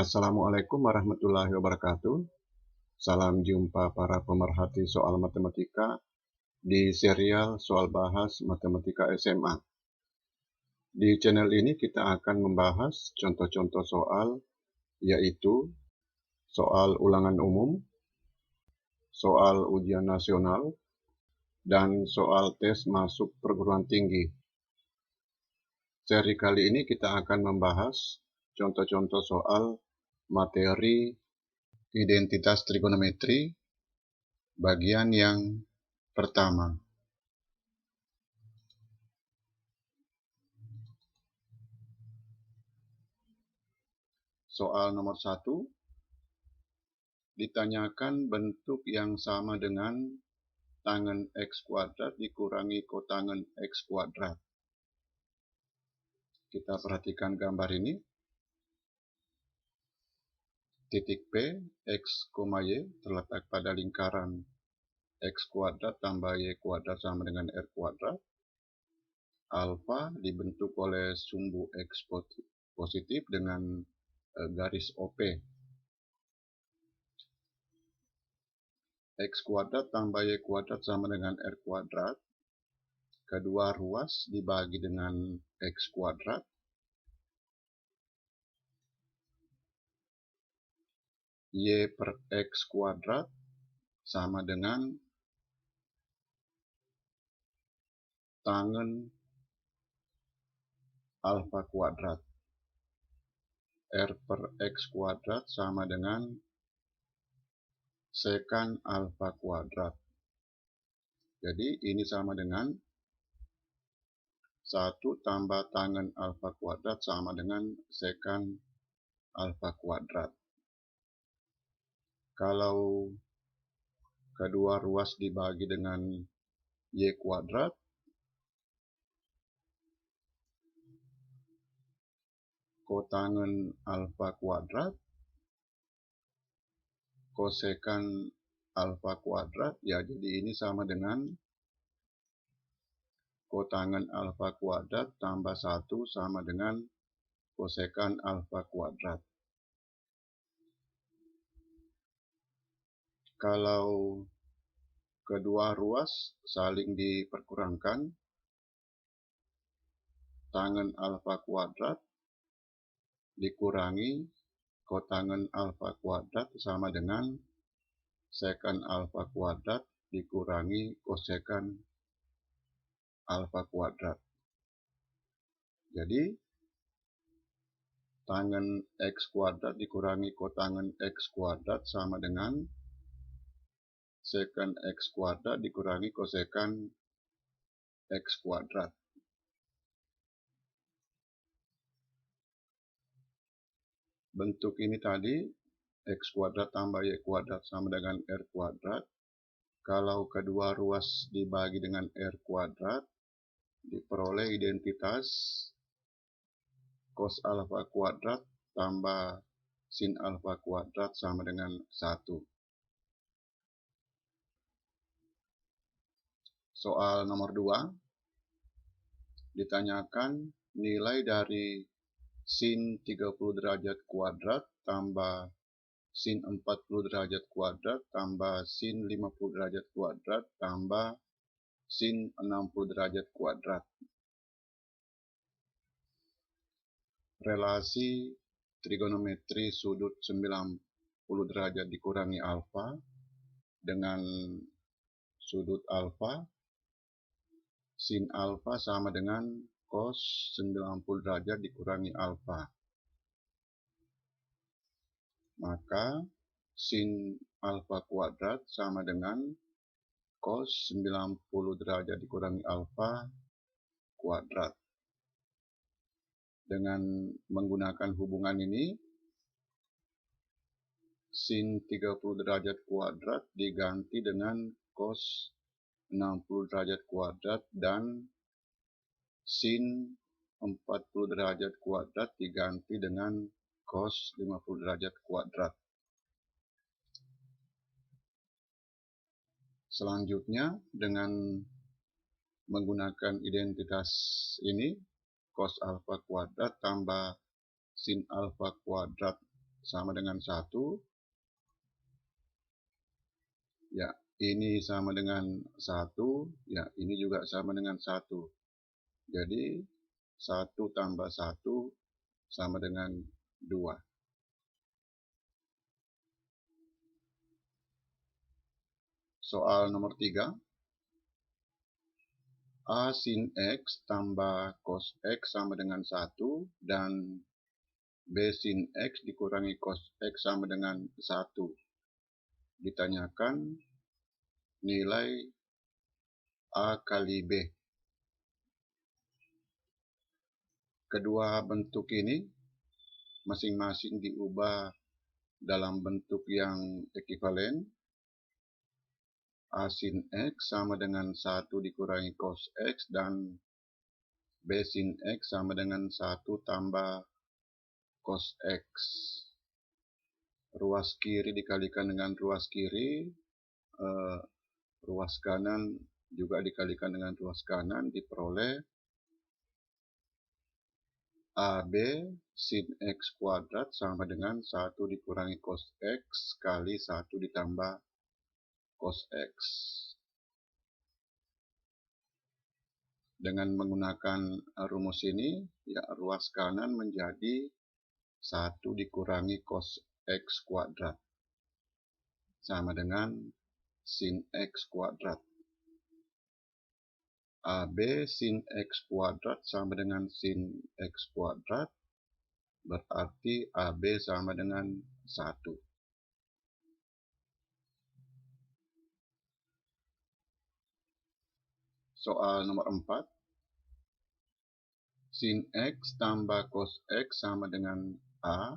Assalamualaikum warahmatullahi wabarakatuh. Salam jumpa para pemerhati soal matematika di serial Soal Bahas Matematika SMA. Di channel ini kita akan membahas contoh-contoh soal, yaitu soal ulangan umum, soal ujian nasional, dan soal tes masuk perguruan tinggi. Seri kali ini kita akan membahas contoh-contoh soal materi identitas trigonometri bagian yang pertama. Soal nomor 1, ditanyakan bentuk yang sama dengan tangen X kuadrat dikurangi kotangen X kuadrat. Kita perhatikan gambar ini. Titik P, X, Y terletak pada lingkaran X kuadrat tambah Y kuadrat sama dengan R kuadrat. Alfa dibentuk oleh sumbu X positif dengan garis OP. X kuadrat tambah Y kuadrat sama dengan R kuadrat. Kedua ruas dibagi dengan X kuadrat. Y per X kuadrat sama dengan tangen alfa kuadrat. R per X kuadrat sama dengan sekan alfa kuadrat. Jadi ini sama dengan 1 tambah tangen alfa kuadrat sama dengan sekan alfa kuadrat. Kalau kedua ruas dibagi dengan Y kuadrat, kotangen alfa kuadrat, kosekan alfa kuadrat, ya jadi ini sama dengan kotangen alfa kuadrat tambah 1 sama dengan kosekan alfa kuadrat. Kalau kedua ruas saling diperkurangkan, tangen alfa kuadrat dikurangi kotangen alfa kuadrat sama dengan sekan alfa kuadrat dikurangi kosekan alfa kuadrat. Jadi tangen X kuadrat dikurangi kotangen X kuadrat sama dengan sekan X kuadrat dikurangi kosekan X kuadrat. Bentuk ini tadi, X kuadrat tambah Y kuadrat sama dengan R kuadrat. Kalau kedua ruas dibagi dengan R kuadrat, diperoleh identitas cos alfa kuadrat tambah sin alfa kuadrat sama dengan 1. Soal nomor 2, ditanyakan nilai dari sin 30 derajat kuadrat tambah sin 40 derajat kuadrat tambah sin 50 derajat kuadrat tambah sin 60 derajat kuadrat. Relasi trigonometri sudut 90 derajat dikurangi alfa dengan sudut alfa, sin alfa sama dengan cos 90 derajat dikurangi alfa. Maka sin alfa kuadrat sama dengan cos 90 derajat dikurangi alfa kuadrat. Dengan menggunakan hubungan ini, sin 30 derajat kuadrat diganti dengan cos 60 derajat kuadrat dan sin 40 derajat kuadrat diganti dengan cos 50 derajat kuadrat. Selanjutnya, dengan menggunakan identitas ini, cos alfa kuadrat tambah sin alfa kuadrat sama dengan 1. Ya, ini sama dengan 1. Ya, ini juga sama dengan 1. Jadi, 1 tambah 1 sama dengan 2. Soal nomor 3. A sin X tambah cos X sama dengan 1 dan B sin X dikurangi cos X sama dengan 1. Ditanyakan nilai A kali B. Kedua bentuk ini masing-masing diubah dalam bentuk yang ekuivalen. A sin X sama dengan 1 dikurangi cos X dan B sin X sama dengan 1 tambah cos X. Ruas kiri dikalikan dengan ruas kiri, ruas kanan juga dikalikan dengan ruas kanan, diperoleh AB sin X kuadrat sama dengan 1 dikurangi cos X kali 1 ditambah cos X. Dengan menggunakan rumus ini, ya, ruas kanan menjadi 1 dikurangi cos X kuadrat sama dengan sin X kuadrat. AB sin X kuadrat sama dengan sin X kuadrat, berarti AB sama dengan 1. Soal nomor 4. Sin X tambah cos X sama dengan A.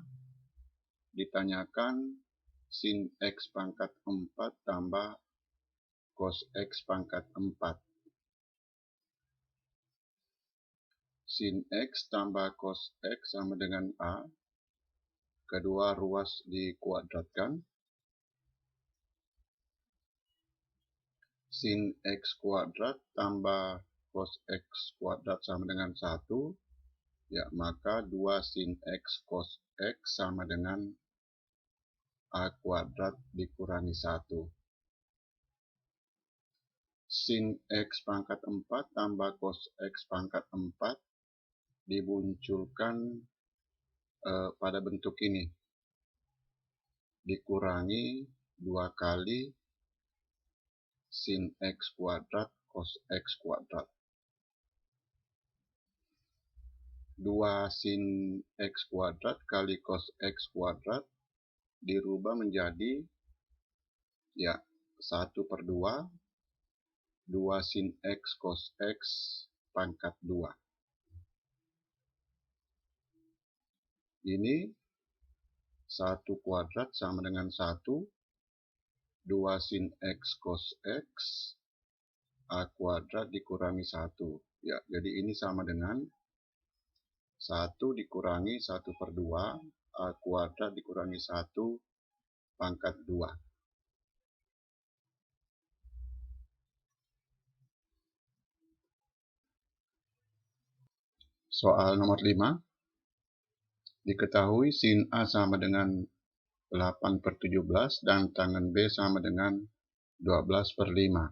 Ditanyakan sin X pangkat 4 tambah cos X pangkat 4. Sin X tambah cos X sama dengan A. Kedua ruas dikuadratkan. Sin X kuadrat tambah cos X kuadrat sama dengan 1. Ya, maka 2 sin X cos X sama dengan A kuadrat dikurangi 1. Sin X pangkat 4 tambah cos X pangkat 4 dimunculkan pada bentuk ini. Dikurangi 2 kali sin X kuadrat cos X kuadrat. 2 sin X kuadrat kali cos X kuadrat dirubah menjadi, ya, 1/2 2 sin X cos X pangkat 2. Ini 1 kuadrat sama dengan 1. 2 sin X cos X A kuadrat dikurangi 1. Ya, jadi ini sama dengan 1 dikurangi 1/2 A kuadrat dikurangi 1 pangkat 2. Soal nomor 5. Diketahui sin A sama dengan 8/17 dan tangen B sama dengan 12/5.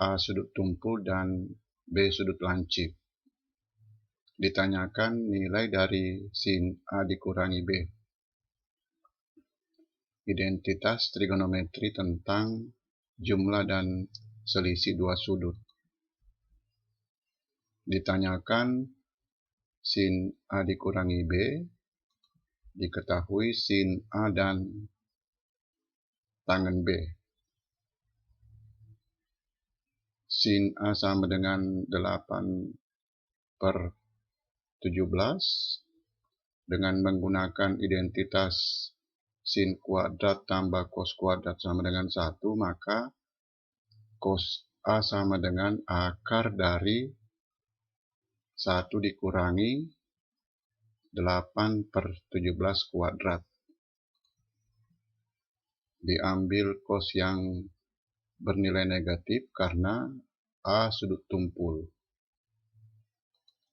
A sudut tumpul dan B sudut lancip. Ditanyakan nilai dari sin A dikurangi B. Identitas trigonometri tentang jumlah dan selisih dua sudut. Ditanyakan sin A dikurangi B, diketahui sin A dan tangen B. Sin A sama dengan 8/17 dengan menggunakan identitas sin kuadrat tambah cos kuadrat sama dengan 1, maka cos A sama dengan akar dari 1 dikurangi 8/17 kuadrat. Diambil cos yang bernilai negatif karena A sudut tumpul.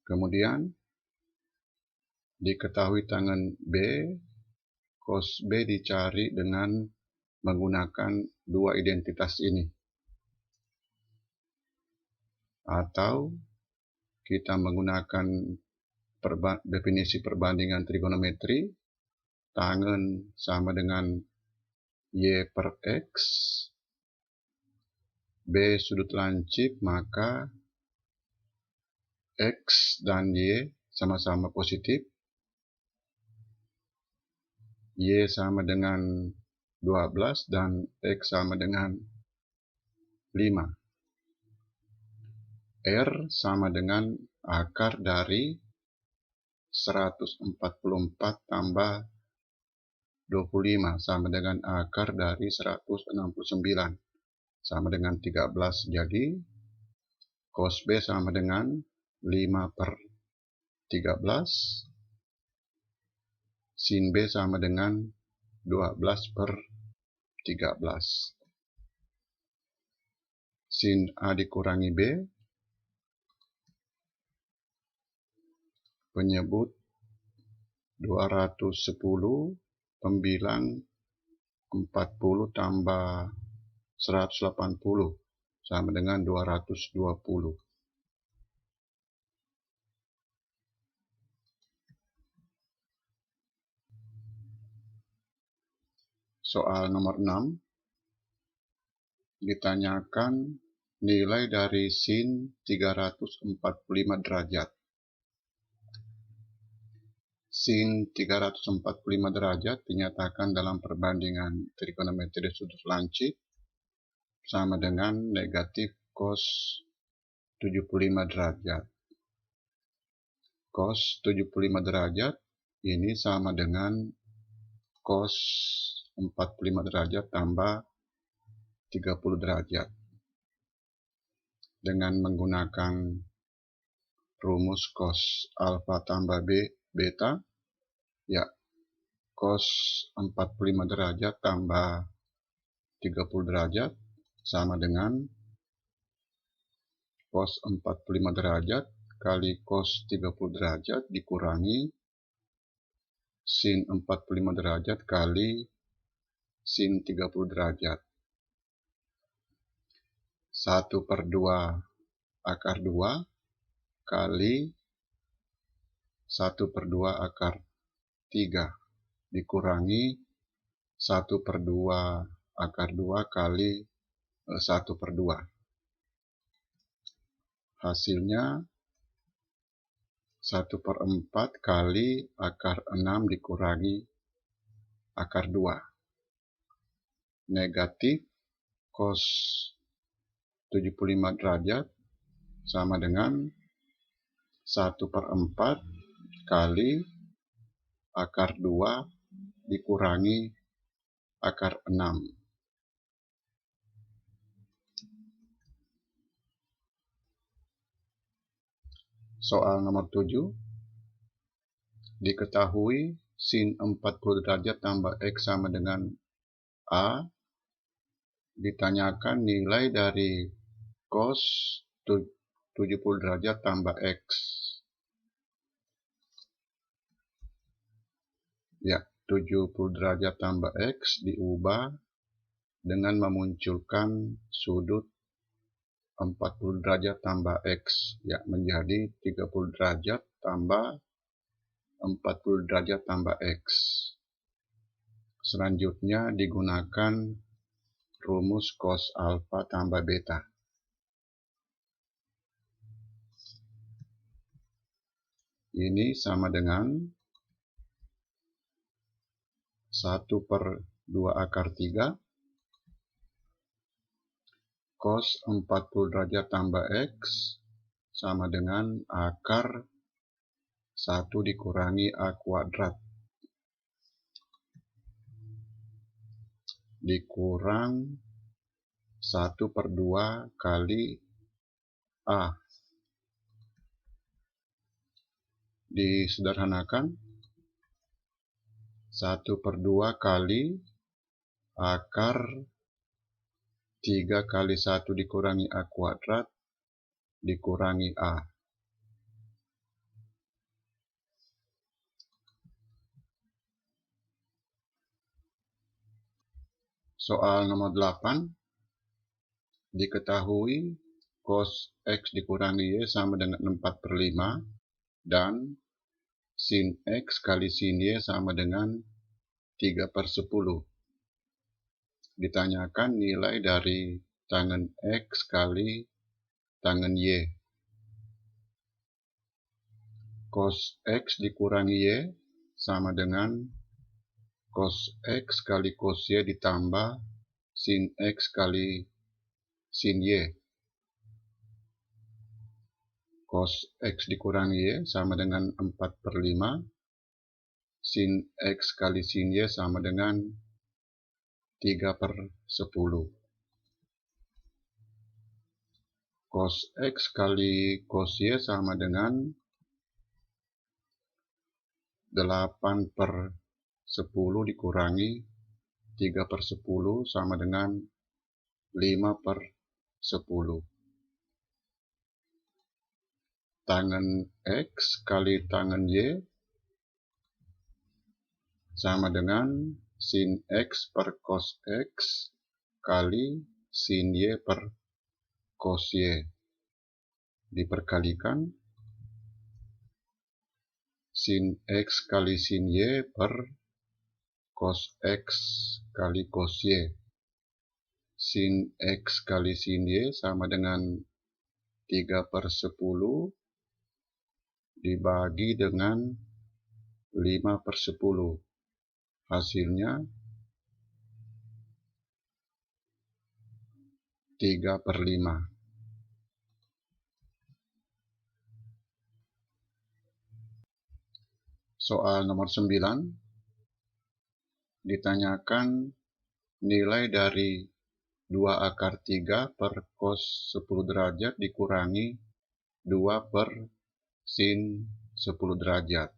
Kemudian diketahui tangen B cos B dicari dengan menggunakan dua identitas ini. Atau kita menggunakan definisi perbandingan trigonometri, tangen sama dengan Y per X, B sudut lancip, maka X dan Y sama-sama positif, Y sama dengan 12 dan X sama dengan 5. R sama dengan akar dari 144 tambah 25 sama dengan akar dari 169 sama dengan 13. Jadi cos B sama dengan 5 per 13, sin B sama dengan 12 per 13. Sin A dikurangi B, penyebut 210, pembilang 40 tambah 180 sama dengan 220. Soal nomor 6, ditanyakan nilai dari sin 345 derajat. Sin 345 derajat dinyatakan dalam perbandingan trigonometri sudut lancip sama dengan negatif cos 75 derajat. Cos 75 derajat ini sama dengan cos 45 derajat tambah 30 derajat. Dengan menggunakan rumus cos alfa tambah beta, ya, cos 45 derajat tambah 30 derajat sama dengan cos 45 derajat kali cos 30 derajat dikurangi sin 45 derajat kali sin 30 derajat. 1 per 2 akar 2 kali 1 per 2 akar 3 dikurangi 1 per 2 akar 2 kali 1 per 2. Hasilnya 1 per 4 kali akar 6 dikurangi akar 2. Negatif cos 75 derajat sama dengan 1 per 4 kali akar 2 dikurangi akar 6. Soal nomor 7. Diketahui sin 40 derajat tambah X sama dengan A. Ditanyakan nilai dari cos 70 derajat tambah X. Ya, 70 derajat tambah X diubah dengan memunculkan sudut 40 derajat tambah X, ya, menjadi 30 derajat tambah 40 derajat tambah X. Selanjutnya digunakan rumus cos alfa tambah beta. Ini sama dengan 1 per 2 akar 3 cos 40 derajat tambah X sama dengan akar 1 dikurangi A kuadrat dikurang 1 per 2 kali A. Disederhanakan 1 per 2 kali akar 3 kali 1 dikurangi A kuadrat dikurangi A. Soal nomor 8, diketahui cos X dikurangi Y sama dengan 4/5 dan sin X kali sin Y sama dengan 3/10. Ditanyakan nilai dari tangen X kali tangen Y. Cos X dikurangi Y sama dengan cos X kali cos Y ditambah sin X kali sin Y. Cos X dikurangi Y sama dengan 4/5. Sin X kali sin Y sama dengan 3/10. Cos X kali cos Y sama dengan 8/10 dikurangi 3/10 sama dengan 5/10. Tangen X kali tangen Y sama dengan sin X per cos X kali sin Y per cos Y. Diperkalikan sin X kali sin Y per cos X kali cos Y. Sin X kali sin Y sama dengan 3/10 dibagi dengan 5/10. Hasilnya 3/5. Soal nomor 9, ditanyakan nilai dari 2/3 per cos 10 derajat dikurangi 2 per sin 10 derajat.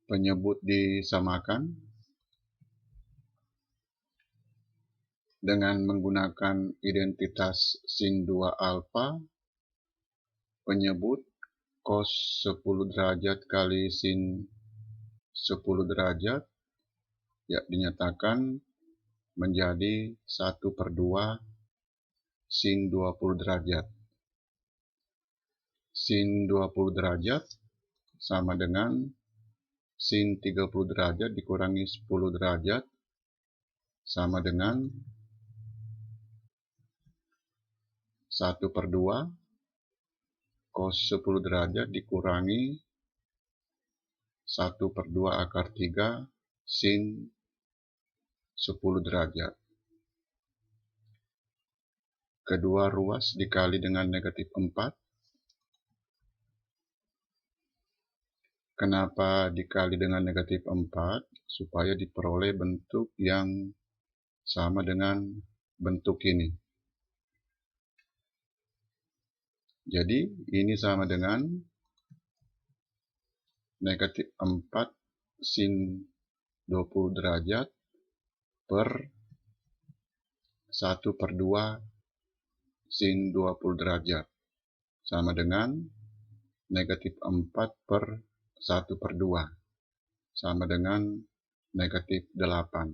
Penyebut disamakan dengan menggunakan identitas sin 2 alfa. Penyebut cos 10 derajat kali sin 10 derajat ya dinyatakan menjadi 1/2 sin 20 derajat. Sin 20 derajat sama dengan sin 30 derajat dikurangi 10 derajat sama dengan 1/2 cos 10 derajat dikurangi 1/2/3 sin 10 derajat. Kedua ruas dikali dengan negatif 4. Kenapa dikali dengan negatif 4? Supaya diperoleh bentuk yang sama dengan bentuk ini. Jadi ini sama dengan negatif 4 sin 20 derajat per 1/2 sin 20 derajat. Sama dengan negatif 4 per 1/2. Sama dengan negatif 8.